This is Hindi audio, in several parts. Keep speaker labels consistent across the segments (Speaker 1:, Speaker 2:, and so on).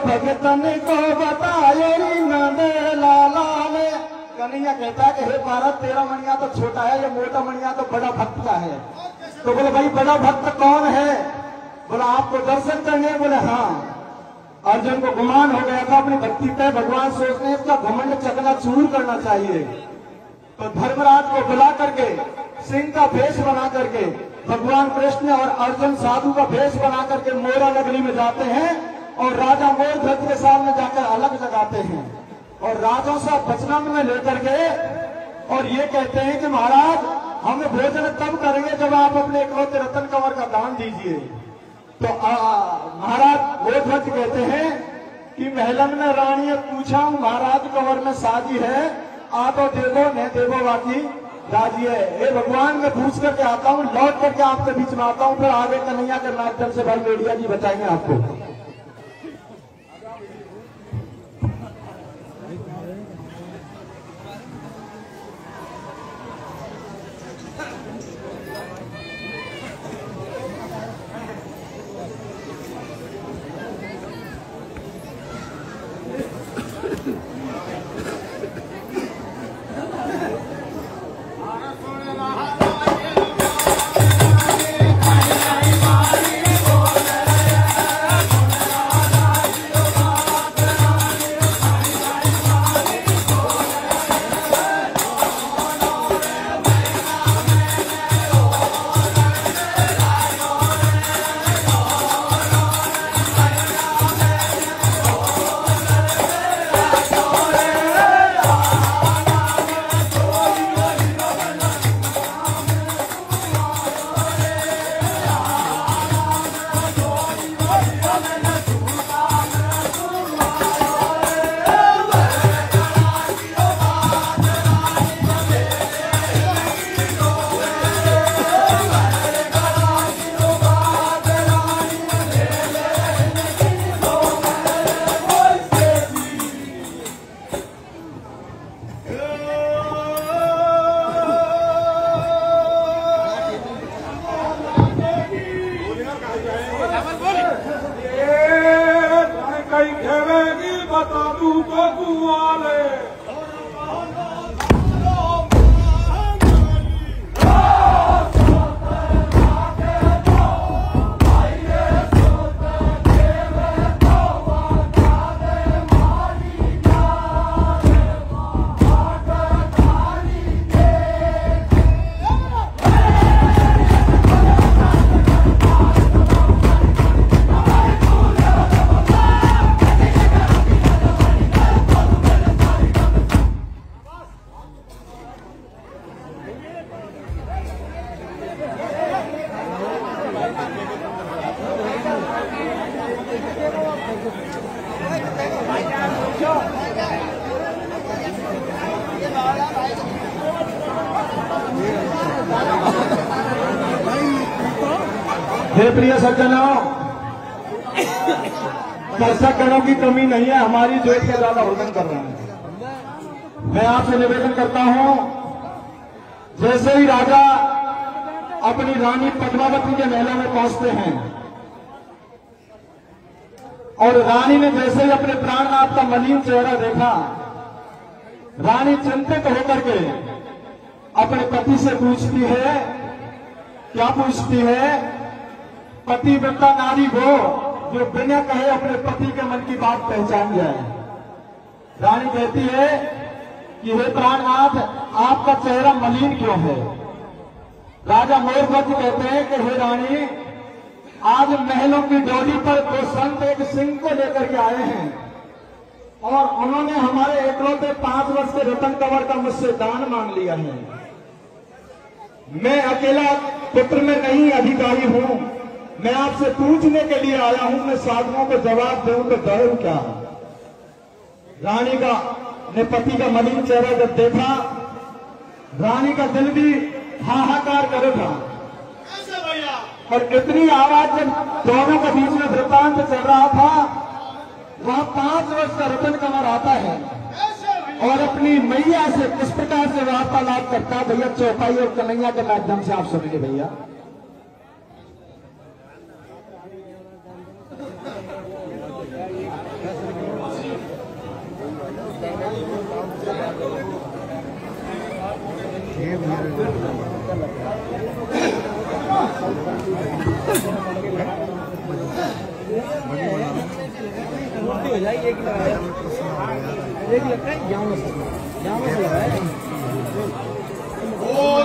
Speaker 1: भगतन को बताए नंद लाला ने। कन्हैया कहता है कि हे भारत, तेरा मणिया तो छोटा है, ये मोटा मणिया तो बड़ा भक्त का है। तो बोले भाई बड़ा भक्त कौन है? बोला आपको दर्शन करने। बोले हाँ। अर्जुन को गुमान हो गया था अपनी भक्ति पे, भगवान सोचते हैं इसका घमंड चकनाचूर करना चाहिए। तो धर्मराज को बुला करके सिंह का भेष बना करके भगवान कृष्ण और अर्जुन साधु का भेष बना करके मोरा नगरी में जाते हैं और राजा मोरध्वज के सामने जाकर अलग जगाते हैं और राजों से वचन में लेकर के और ये कहते हैं कि महाराज हम भोजन तब करेंगे जब आप अपने इकलौते रतन कंवर का दान दीजिए। तो महाराज मोरध्वज कहते हैं कि महलन में रानी ने पूछा हूं महाराज कंवर में साजी है, आ तो दे दो, नहीं दे दो बाकी राजी है। हे भगवान, मैं पूछ करके आता हूँ, लौट करके आपके बीच में आता हूँ, फिर आगे कन्हैया के माध्यम से भाई मेडिया जी बताएंगे आपको। हे प्रिय सज्जनों, दर्शकों की कमी नहीं है, हमारी जोत के ज्यादा रोदन कर रहे हैं। मैं आपसे निवेदन करता हूं, जैसे ही राजा अपनी रानी पद्मावती के महल में पहुंचते हैं और रानी ने जैसे ही अपने प्राणनाथ का मलिन चेहरा देखा, रानी चिंतित होकर के अपने पति से पूछती है, क्या पूछती है? पतिव्रता नारी वो जो बिना कहे अपने पति के मन की बात पहचान जाए। रानी कहती है कि हे प्राणनाथ, आपका चेहरा मलिन क्यों है? राजा मोरध्वज कहते हैं कि हे रानी, आज महलों की डोली पर दो संत एक सिंह को लेकर के आए हैं और उन्होंने हमारे इकलौते 5 वर्ष के रतन कंवर का मुझसे दान मांग लिया है। मैं अकेला पुत्र में नहीं अधिकारी हूं, मैं आपसे पूछने के लिए आया हूं, मैं साधुओं को जवाब दूं तो डरूं क्या? रानी का ने पति का मलिन चेहरा जब देखा, रानी का दिल भी हाहाकार करे था और इतनी आवाज जब दोनों के बीच में वृत्तांत चल रहा था, वहां 5 वर्ष का रतन कंवर आता है और अपनी मैया से किस प्रकार से वार्तालाप करता है। भैया चौपाई और कन्हैया के माध्यम से आप सुनिए भैया।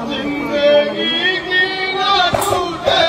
Speaker 2: जिंदगी की ना छूटे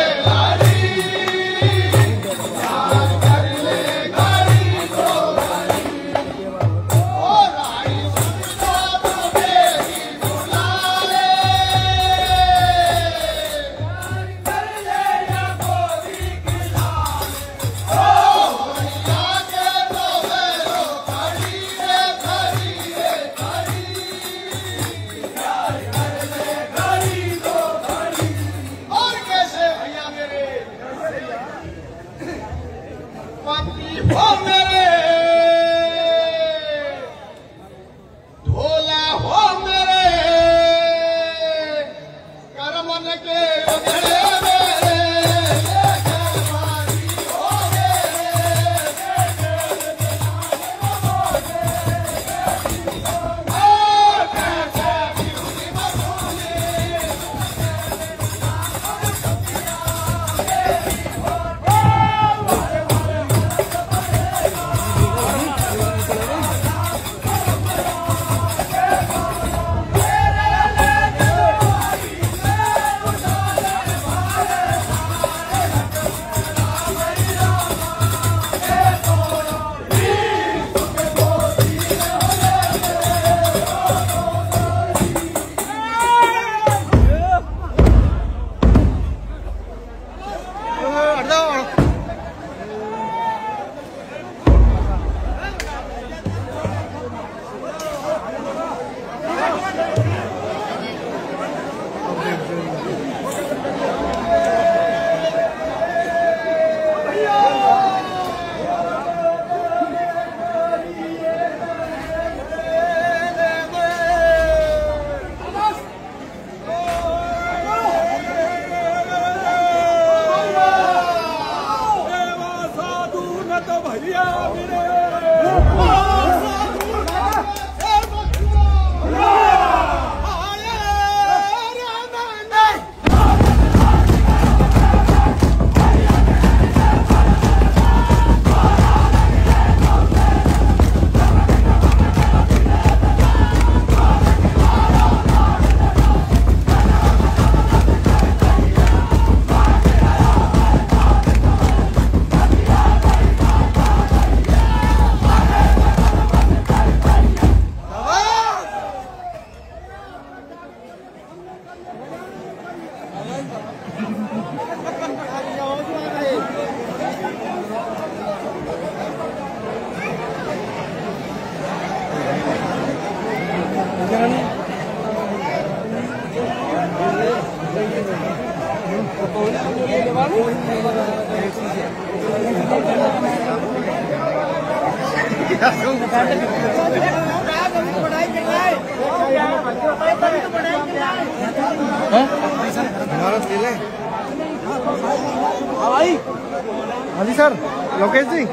Speaker 3: हाँ जी सर, लोकेश जी।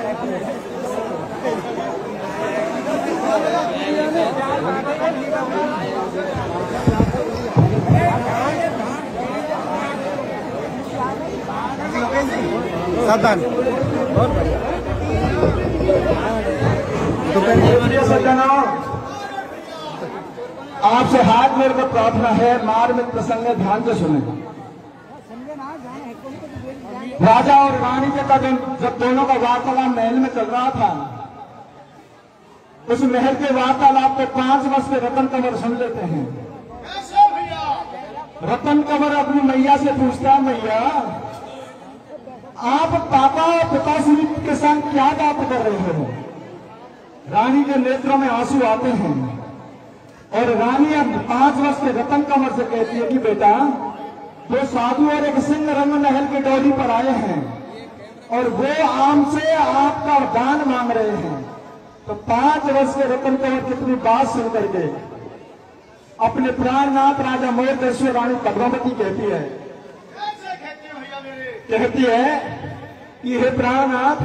Speaker 3: सावधान।
Speaker 1: सज्जनों, आपसे हाथ मेरे को प्रार्थना है, मार्मिक प्रसंग है, ध्यान से सुने। राजा और रानी के कदम जब दोनों का वार्तालाप महल में चल रहा था, उस महल के वार्तालाप को 5 वर्ष के रतन कंवर सुन लेते हैं। रतन कंवर अपनी मैया से पूछता है, मैया आप पापा और पिताश्री के संग क्या बात कर रहे हो? रानी के नेत्रों में आंसू आते हैं और रानी अब 5 वर्ष के रतन कंवर से कहती है कि बेटा, 2 साधु और एक सिंह रंग महल की डोरी पर आए हैं और वो हमसे आपका दान मांग रहे हैं। तो 5 वर्ष के रतन कंवर कितनी बात सुन करके अपने प्राणनाथ राजा मोरदेश्वर रानी पद्मावती कहती है कि हे प्राणनाथ,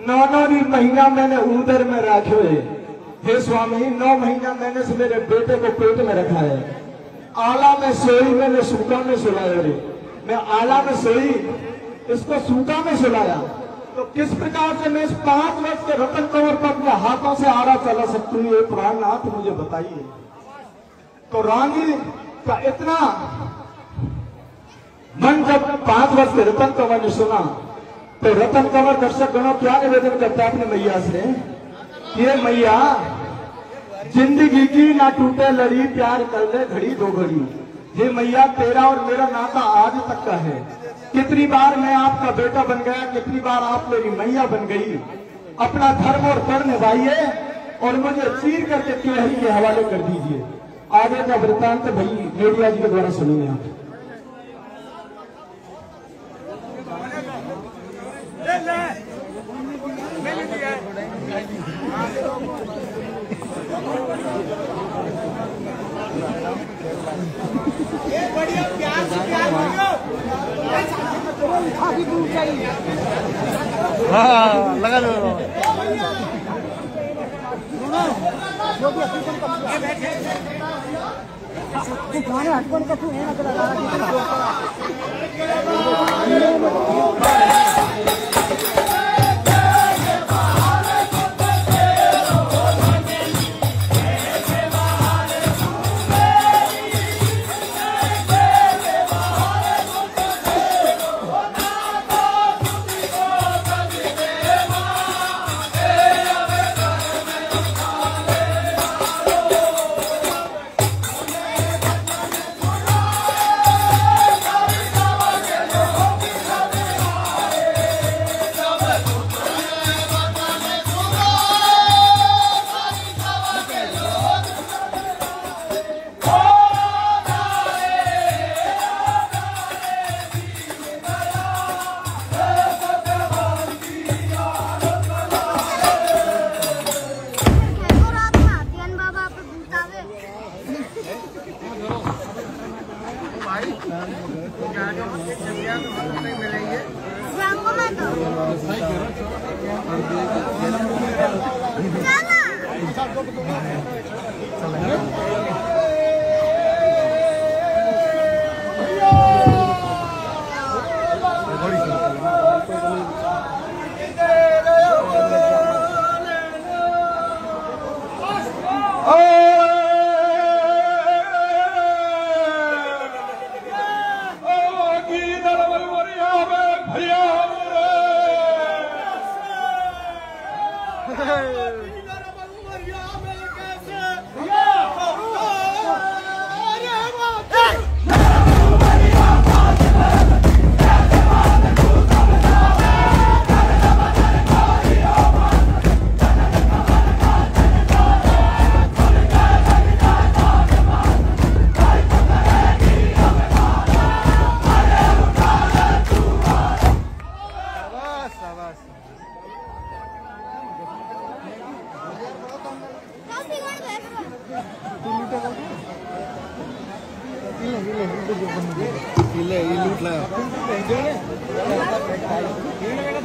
Speaker 1: 9 महीना मैंने उदर में रखे हुए, हे स्वामी 9 महीना मैंने से मेरे बेटे को पेट में रखा है। आला में सोई, मैंने सूखा में सुलाया रे। मैं आला में सोई, इसको सूखा में सुलाया। तो किस प्रकार से मैं इस 5 वर्ष के रतन कंवर पर अपने हाथों से आड़ा चला सकती हूँ, ये प्राणनाथ मुझे बताइए। तो रानी का इतना मन जब 5 वर्ष के रतन कंवर ने सुना, तो रतन कंवर दर्शक गणों क्या निवेदन करता है अपने मैया से कि ये मैया जिंदगी की ना टूटे लड़ी, प्यार कर ले घड़ी दो घड़ी। ये मैया तेरा और मेरा नाता आज तक का है। कितनी बार मैं आपका बेटा बन गया, कितनी बार आप मेरी मैया बन गई। अपना धर्म और कर्म निभाइए और मुझे चीर करके तिलहरी के हवाले कर दीजिए। आगे का वृत्तांत भाई मीडिया जी के द्वारा सुनिए आप।
Speaker 2: बढ़िया प्यार से प्यार
Speaker 3: हाँ लगा लो।
Speaker 4: तुम्हारे हस्बैंड का तू है ना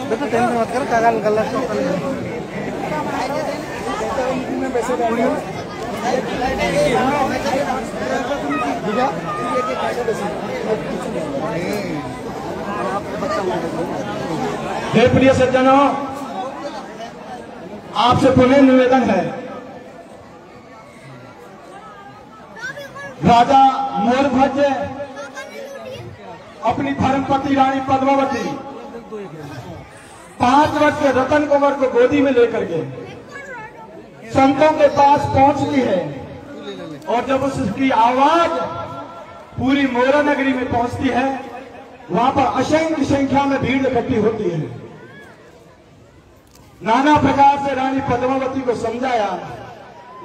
Speaker 4: बेटा टेंशन मत कर, कागल गलत
Speaker 1: हे प्रिय सज्जनों, आपसे पुनः निवेदन है, राजा मोरध्वज अपनी धर्मपति रानी पद्मावती 5 वर्ष के रतन कंवर को गोदी में लेकर के संतों के पास पहुंचती है, और जब उसकी आवाज पूरी मोरा नगरी में पहुंचती है, वहां पर असंख्य संख्या में भीड़ इकट्ठी होती है। नाना प्रकार से रानी पद्मावती को समझाया,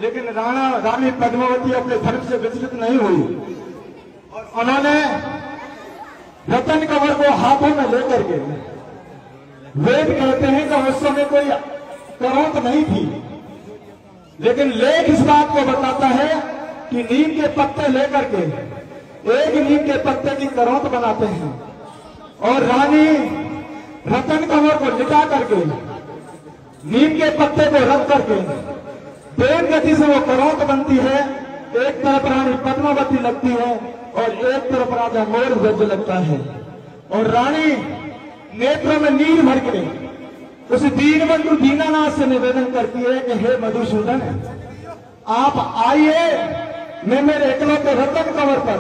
Speaker 1: लेकिन रानी पद्मावती अपने धर्म से विचलित नहीं हुई, और उन्होंने रतन कंवर को हाथों में लेकर के, वेद कहते हैं कि उस समय कोई करौंत नहीं थी, लेकिन लेख इस बात को बताता है कि नीम के पत्ते लेकर के एक नीम के पत्ते की करौंत बनाते हैं, और रानी रतन कंवर को लिटा करके नीम के पत्ते को रख करके तेज गति से वो करौंत बनती है। एक तरफ रानी पद्मावती लगती है और एक तरफ राजा मोरध्वज लगता है, और रानी नेत्रों में नीर भर के उस दीन बंधु दीनानाथ से निवेदन करती है कि हे मधुसूदन, आप आइए, मैं मेरे इकलौते रतन कंवर पर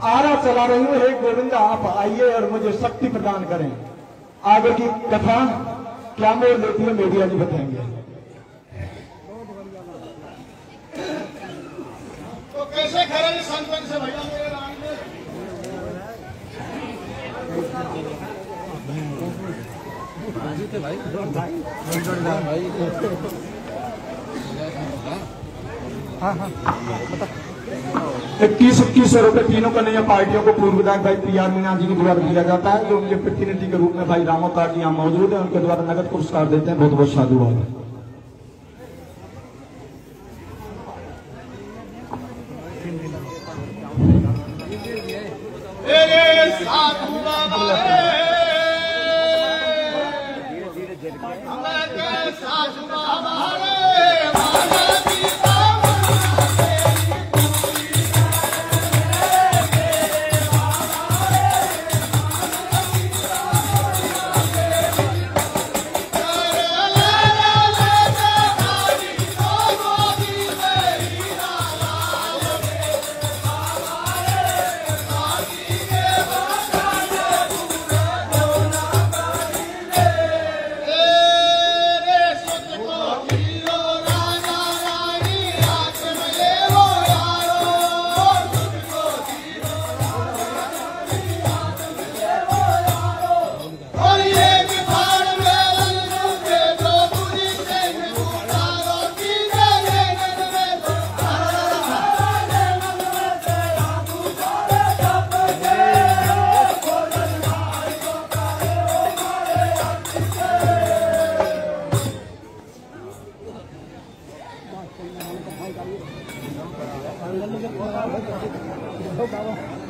Speaker 1: आरा चला रही हूं। हे गोविंदा, आप आइए और मुझे शक्ति प्रदान करें। आगे की कथा क्या मोड़ लेती है मीडिया जी बताएंगे।
Speaker 2: तो कैसे खड़े संतन से भैया मेरे राम ने
Speaker 4: हाँ हाँ
Speaker 1: 21-21 रुपए तीनों कन्हैया पार्टियों को पूर्व विधायक भाई PR मीना जी के द्वारा दिया जाता है, जो उनके प्रतिनिधि के रूप में भाई रामोतार जी यहाँ मौजूद है, उनके द्वारा नगद पुरस्कार देते हैं। बहुत बहुत साधुवाद।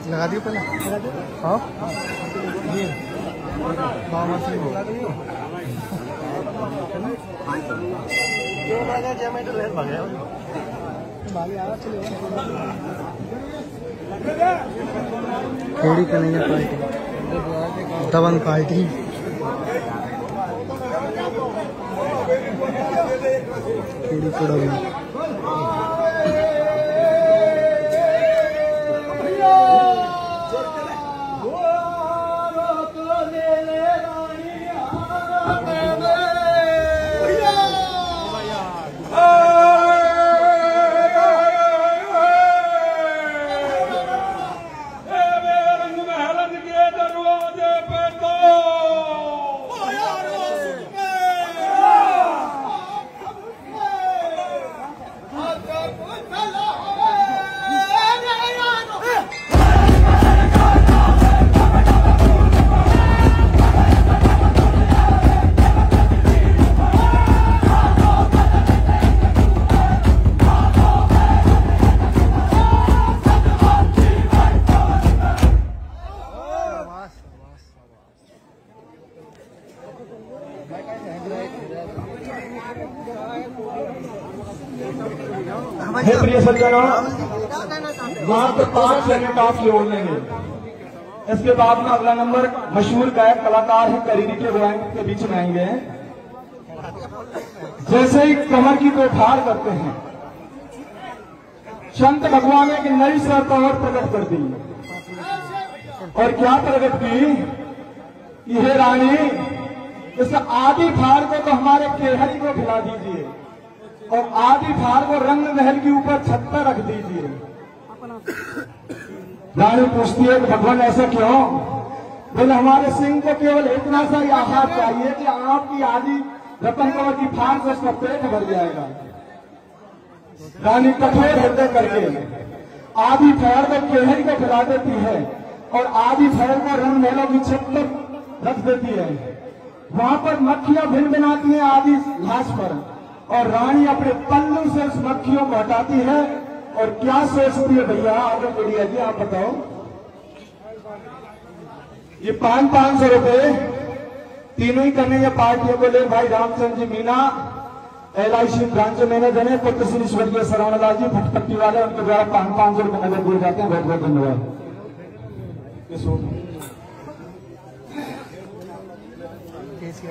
Speaker 4: लगा दियो पहले। हाँ बाबा से लगा दियो। क्यों लगा जमेटो ले भागे भागे आ चले थोड़ी कन्हैया पार्टी दबंग पार्टी थोड़ी थोड़ा
Speaker 1: हे प्रिय सज्जनों, वहां पे 5 सेकंड आप जोड़ लेंगे। इसके बाद में अगला नंबर मशहूर गायक कलाकार है करीरी के गोयन के बीच में आएंगे। जैसे ही कमर की तोड़फाड़ करते हैं, संत भगवान ने एक नई सरकार प्रकट कर दी। और क्या प्रकट की? हे रानी, इस आदि फाड़ को तो हमारे केहरी को खिला दीजिए और आदि फाड़ को रंग महल के ऊपर छत पर रख दीजिए। रानी पूछती है कि भगवान ऐसा क्यों? बोले हमारे सिंह को केवल इतना सा ही आहार चाहिए कि आपकी आदि रतन कंवर की फाड़ से उसका पेट भर जाएगा। रानी कठोर हृदय करके आदि फाड़ को केहरी को खिला देती है और आदि फाड़ को रंग महलों की छत पर रख देती है। वहां पर मक्खियां भिन भिनाती हैं आदि घास पर और रानी अपने पल्लू से उस मक्खियों को हटाती है। और क्या सोचती है भैया? आगे बढ़िया जी आप बताओ। ये 500 रुपए तीनों ही कन्हैया पार्टियों को ले भाई Ramchandra ji Meena LIC branch manager है, पुत्र श्री स्वर्गीय सरवणलाल जी फटपट्टी वाले, उनके द्वारा 500 रुपए नगद दिए जाते हैं। बहुत बहुत धन्यवाद।
Speaker 2: अरे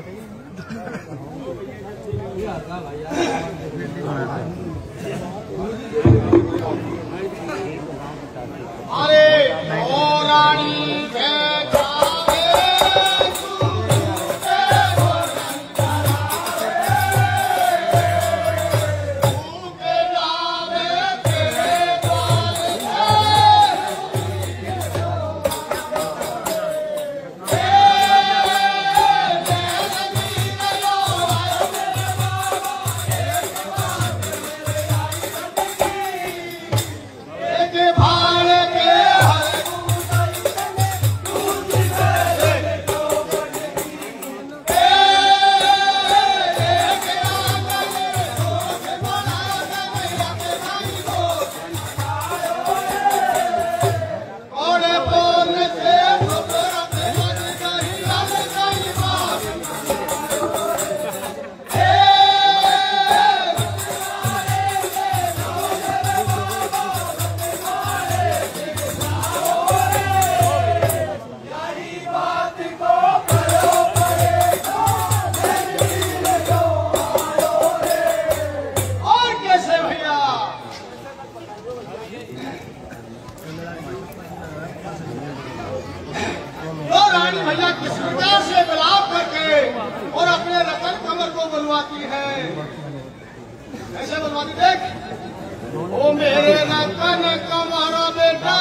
Speaker 2: ओ रानी के जावे भैया किस प्रकार से विलाप करके और अपने रतन कमर को बुलवाती है। ऐसे बुलवाती देख, ओ मेरे रतन कमर बेटा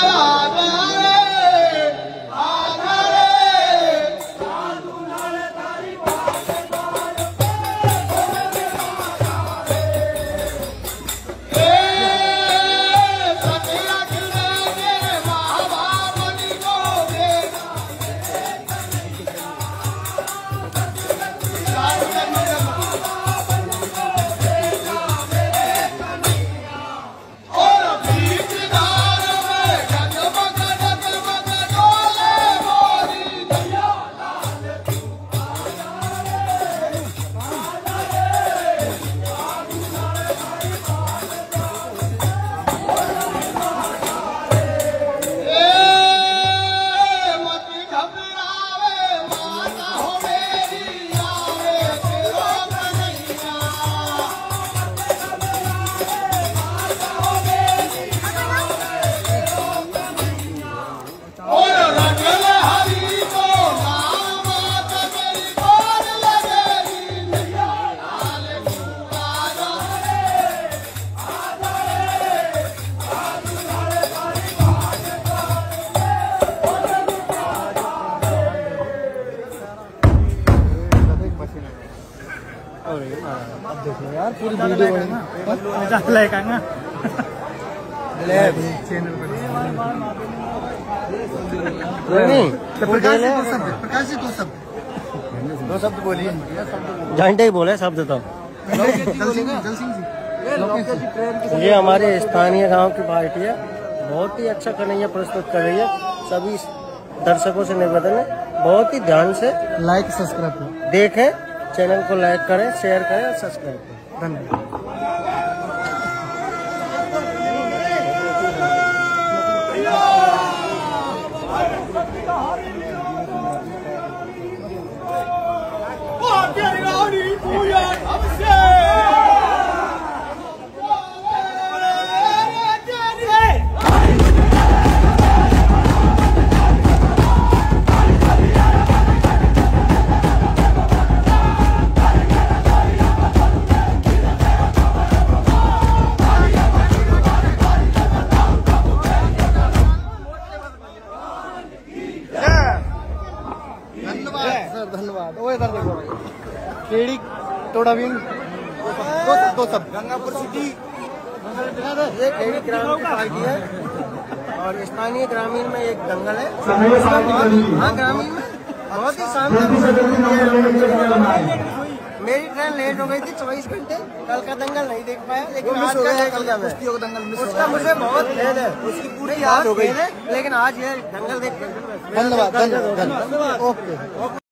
Speaker 4: यार पूरी वीडियो है ना लाइक आएगा चैनल पर नहीं तो प्रकाश जी दो शब्द बोलिए।
Speaker 3: घंटे ही बोले शब्द तो ये हमारे स्थानीय गांव की पार्टी है, बहुत ही अच्छा कन्हैया प्रस्तुत कर रही है। सभी दर्शकों से निवेदन है बहुत ही ध्यान से
Speaker 4: लाइक सब्सक्राइब
Speaker 3: देखें, चैनल को लाइक करें, शेयर करें और सब्सक्राइब करें।
Speaker 4: धन्यवाद। धन्यवाद। वो इधर देखो भाई, केड़ी टोड़ा भी दो सब गंगापुर सिटी,
Speaker 3: ये केड़ी ग्राम की पार्टी है और स्थानीय ग्रामीण में एक दंगल है। हाँ, ग्रामीण में बहुत ही शानदार। मेरी ट्रेन लेट हो गई थी 24 घंटे, कल का दंगल नहीं देख पाया, लेकिन आज का दंगल उसका मुझे बहुत खेद है, उसकी पूरी याद हो गई है, लेकिन आज ये दंगल देख।
Speaker 4: धन्यवाद। ओके।